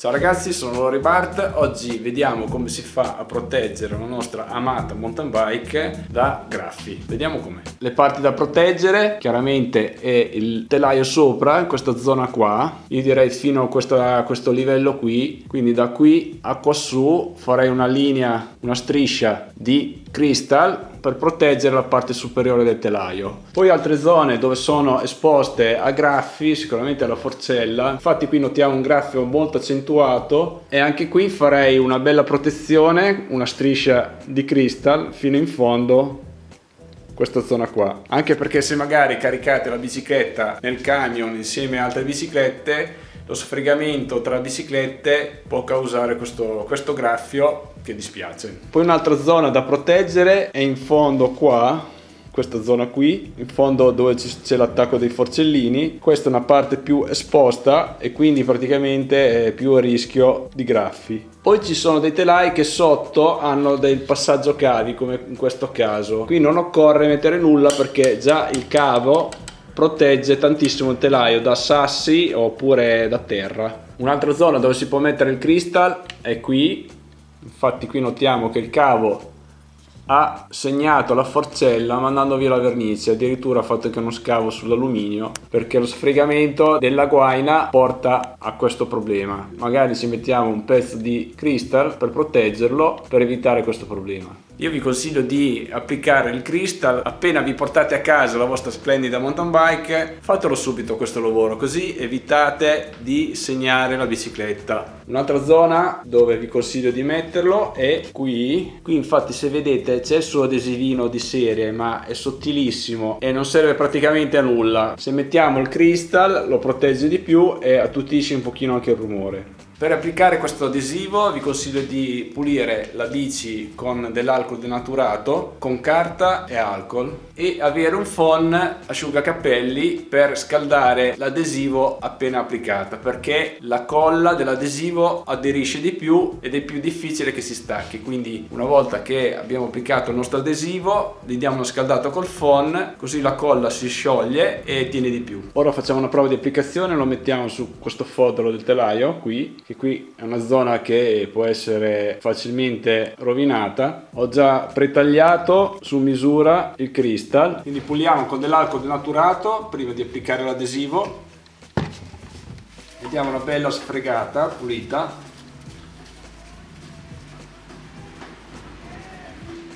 Ciao ragazzi, sono Loribart. Oggi vediamo come si fa a proteggere la nostra amata mountain bike da graffi. Vediamo com'è. Le parti da proteggere chiaramente è il telaio sopra, in questa zona qua. Io direi fino a questo livello qui. Quindi da qui a qua su farei una linea, una striscia di crystal per proteggere la parte superiore del telaio. Poi altre zone dove sono esposte a graffi, sicuramente la forcella. Infatti qui notiamo un graffio molto accentuato e anche qui farei una bella protezione, una striscia di crystal fino in fondo, questa zona qua. Anche perché se magari caricate la bicicletta nel camion insieme a altre biciclette, lo sfregamento tra biciclette può causare questo graffio che dispiace. Poi un'altra zona da proteggere è in fondo qua, questa zona qui, in fondo dove c'è l'attacco dei forcellini. Questa è una parte più esposta e quindi praticamente è più a rischio di graffi. Poi ci sono dei telai che sotto hanno del passaggio cavi, come in questo caso. Qui non occorre mettere nulla perché già il cavo protegge tantissimo il telaio da sassi oppure da terra. Un'altra zona dove si può mettere il crystal è qui. Infatti qui notiamo che il cavo ha segnato la forcella mandando via la vernice, addirittura ha fatto anche uno scavo sull'alluminio perché lo sfregamento della guaina porta a questo problema. Magari ci mettiamo un pezzo di crystal per proteggerlo, per evitare questo problema. Io vi consiglio di applicare il crystal appena vi portate a casa la vostra splendida mountain bike. Fatelo subito questo lavoro, così evitate di segnare la bicicletta. Un'altra zona dove vi consiglio di metterlo è qui. Qui infatti se vedete c'è il suo adesivino di serie, ma è sottilissimo e non serve praticamente a nulla. Se mettiamo il crystal lo protegge di più e attutisce un pochino anche il rumore. Per applicare questo adesivo vi consiglio di pulire la bici con dell'alcol denaturato, con carta e alcol, e avere un phon asciugacapelli per scaldare l'adesivo appena applicata, perché la colla dell'adesivo aderisce di più ed è più difficile che si stacchi. Quindi una volta che abbiamo applicato il nostro adesivo gli diamo uno scaldato col phon, così la colla si scioglie e tiene di più. Ora facciamo una prova di applicazione, lo mettiamo su questo fodero del telaio qui, che qui è una zona che può essere facilmente rovinata. Ho già pretagliato su misura il crystal, quindi puliamo con dell'alcol denaturato prima di applicare l'adesivo e diamo una bella sfregata pulita.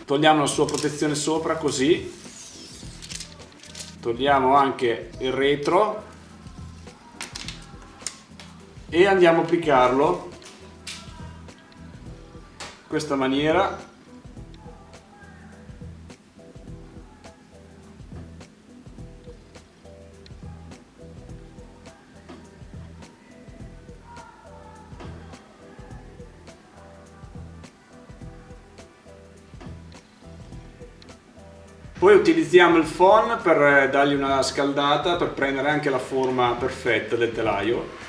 Togliamo la sua protezione sopra, così togliamo anche il retro e andiamo a applicarlo in questa maniera. Poi utilizziamo il phon per dargli una scaldata, per prendere anche la forma perfetta del telaio.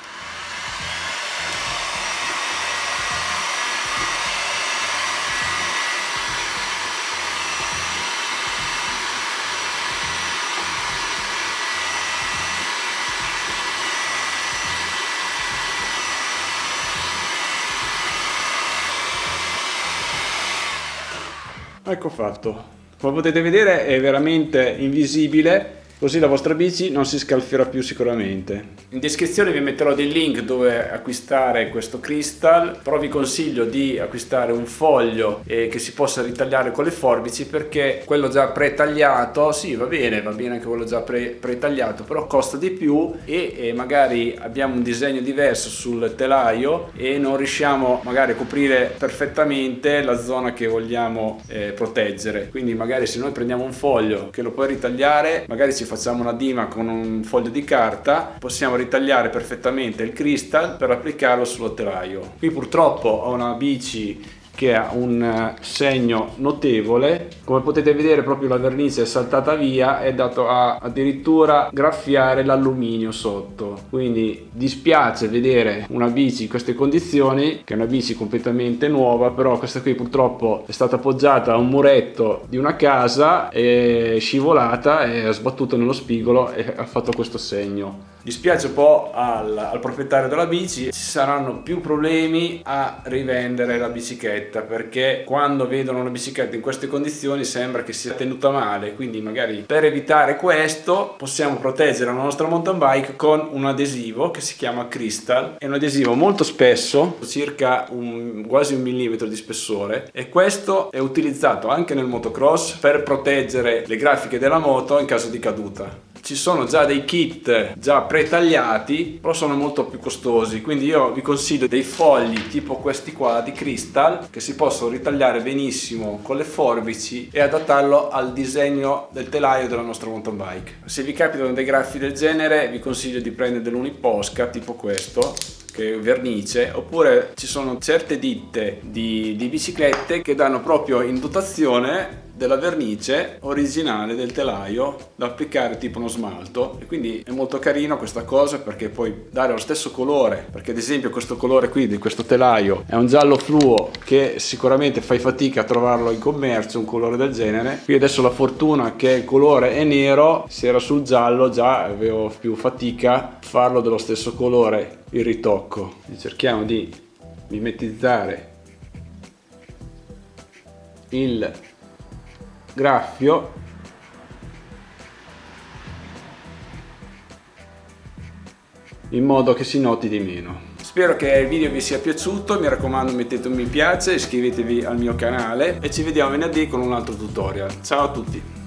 Ecco fatto. Come potete vedere è veramente invisibile, così la vostra bici non si scalfierà più sicuramente. In descrizione vi metterò dei link dove acquistare questo crystal, però vi consiglio di acquistare un foglio che si possa ritagliare con le forbici, perché quello già pretagliato, sì va bene anche quello già pretagliato, però costa di più e magari abbiamo un disegno diverso sul telaio e non riusciamo magari a coprire perfettamente la zona che vogliamo proteggere. Quindi magari se noi prendiamo un foglio che lo puoi ritagliare, magari ci facciamo una dima con un foglio di carta, possiamo ritagliare perfettamente il crystal per applicarlo sul telaio. Qui purtroppo ho una bici che ha un segno notevole, come potete vedere proprio la vernice è saltata via e dato a addirittura graffiare l'alluminio sotto, quindi dispiace vedere una bici in queste condizioni, che è una bici completamente nuova, però questa qui purtroppo è stata appoggiata a un muretto di una casa, è scivolata e ha sbattuto nello spigolo e ha fatto questo segno. Dispiace un po' al proprietario della bici, ci saranno più problemi a rivendere la bicicletta, perché quando vedono una bicicletta in queste condizioni sembra che sia tenuta male. Quindi magari per evitare questo possiamo proteggere la nostra mountain bike con un adesivo che si chiama Crystal. È un adesivo molto spesso, circa quasi 1 millimetro di spessore, e questo è utilizzato anche nel motocross per proteggere le grafiche della moto in caso di caduta. Ci sono già dei kit già pretagliati, però sono molto più costosi, quindi io vi consiglio dei fogli tipo questi qua di Crystal, che si possono ritagliare benissimo con le forbici e adattarlo al disegno del telaio della nostra mountain bike. Se vi capitano dei graffi del genere, vi consiglio di prendere dell'uniposca tipo questo, che è vernice, oppure ci sono certe ditte di biciclette che danno proprio in dotazione della vernice originale del telaio da applicare tipo uno smalto, e quindi è molto carino questa cosa, perché puoi dare lo stesso colore, perché ad esempio questo colore qui di questo telaio è un giallo fluo che sicuramente fai fatica a trovarlo in commercio, un colore del genere. Qui adesso la fortuna che il colore è nero, se era sul giallo già avevo più fatica a farlo dello stesso colore il ritocco. Cerchiamo di mimetizzare il graffio in modo che si noti di meno. Spero che il video vi sia piaciuto, mi raccomando mettete un mi piace, iscrivetevi al mio canale e ci vediamo venerdì con un altro tutorial. Ciao a tutti!